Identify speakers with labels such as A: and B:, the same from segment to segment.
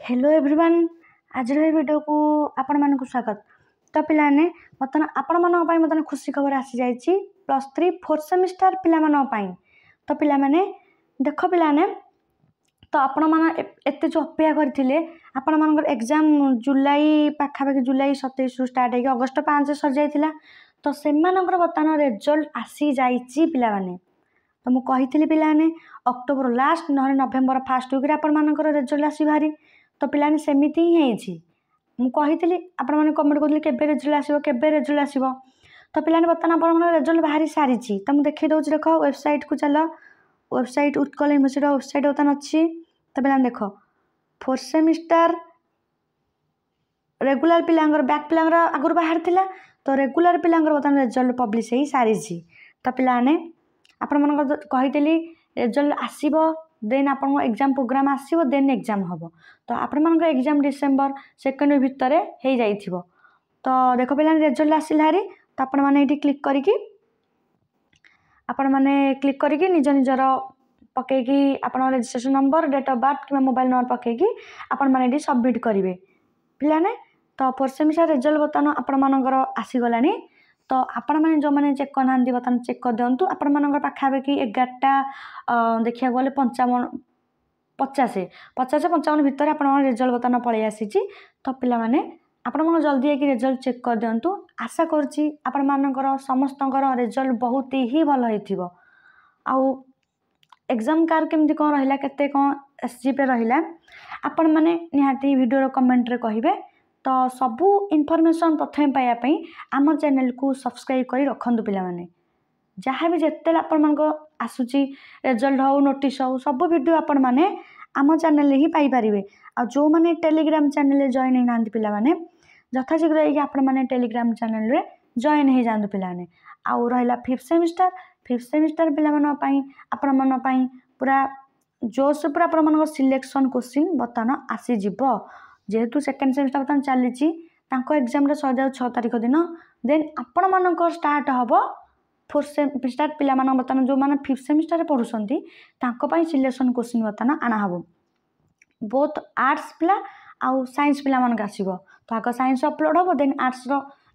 A: Hello everyone आज video को आपण मानक स्वागत। तो पिलाने बर्तमान आपण मानक बर्तमान खुशी खबर आसी जाइए +3 4th सेमिस्टर पिला मानक तो पिला माने देख पिलाने तो आपण मान एते जो अपेक्षा करथिले आपण मानकर एग्जाम जुलाई पाखापाखि जुलाई 27 स्टार्ट है अगस्त 5 सर जाइथिला तो से बर्तमान रिजल्ट आसी जाइए पिला माने तो मुझे कही पिलाने अक्टोबर लास्ट ना नवेम्बर फास्ट वीक आपण मानकर रिजल्ट आसी भारी तो पिलाने सेमिति ही मुझे आपण मैंने कमेंट करें केबे रिजल्ट आसो केबे रिजल्ट आसो तो पिलाने बर्तमान आपण रिजल्ट बाहरी सारी तो मुझे देखी दूसरी देख वेबसाइट को चल वेबसाइट उत्कल यूनिवर्सिटी वेबसाइट बर्तमान अच्छी तो पिलाने देख 4th सेमिस्टर रेगुलर पिलांगर बैक पिलांगर आगुरी बाहर थिला तो रेगुलर पिलांगर बर्तमान रिजल्ट पब्लिश हो सारी तो पिलाने आपण मन कही रिजल्ट आसब देन आप एग्जाम प्रोग्राम आसो देन एग्जाम हम तो आपण मान एग्जाम डिसेम्बर 2nd वीक भितर हो जाइए तो देख पे रिजल्ट आसला हारी तो आपण मैंने क्लिक करके आपण मैंने क्लिक करके निज निजर पकईकि आप registration number date of birth कि मोबाइल नंबर पकईकि आपण मैंने सबमिट करेंगे पिलाने तो 4th सेमिस्टर रिजल्ट बर्तमान आपण मानकर आसीगला तो आपण मैंने जो मैंने चेक करना बर्तमान चेक कर दिंतु आपण मान पाखापाखि 11टा देखा गले 50-55 भितर आप रिजल्ट बर्तमान पलि आसी तो पिला माने आपण मन जल्दी आकि रिजल्ट चेक कर दिंतु आशा करुच्ची आपण मानकर समस्तଙ୍କର रिजल्ट बहुत ही भल होइथिबो आउ एग्जाम कार केमती कौन रहिला केते कौन एसजीपे रहिला आपण माने निहाती वीडियो रो कमेंट रे कहिबे तो सबू इनफॉरमेशन प्रथम पाइबा आम चैनल को सब्सक्राइब कर रखु पिला माने जहाँ भी जिते आपण मान आसूची रिजल्ट हो नोटिस हो सब वीडियो आपण मैंने आम चैनल ही पाइपर आ जो मैंने टेलीग्राम चैनल जॉइन होना पिला माने यथाशीघ्र आपण मैंने टेलीग्राम चैनल रे जॉइन हो जातु पिलाने आउ रहा 5th सेमिस्टर पिला आपण मन पूरा जोश पूरा आपण सिलेक्शन क्वेश्चन बर्तमान आसीज जेहेतु 2nd सेमिस्टर बर्तमान चली एग्जाम सर 6 तारिख दिन देन आपण मान स्टार्ट हम 4th सेमिस्टर पिला बर्तमान जो मैंने 5th सेमिस्टर पढ़ुंट सिलेक्शन क्वेश्चन बर्तमान आनाहब बोथ आर्ट्स पिला आउ साइंस पिला मानक आसो तो आग साइंस अपलोड हम देन आर्ट्स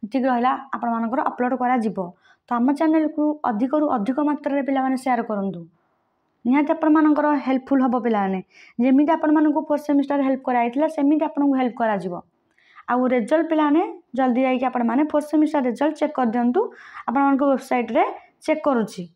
A: जी रहा आपण मानकर अपलोड करा तो आम चैनल को अधिक मात्रा पिला माने शेयर करूँ निहाती आपण मानकर हेल्पफुल हम पिलाने जमी आपण मानक 4th सेमिस्टर हेल्प कराइला सेमिति आपन हेल्प करा आउ रिजल्ट पिलाने जल्दी जाइए आपण माने 4th सेमिस्टर रिजल्ट चेक कर दिंतु आपण वेबसाइट रे चेक करुच्ची।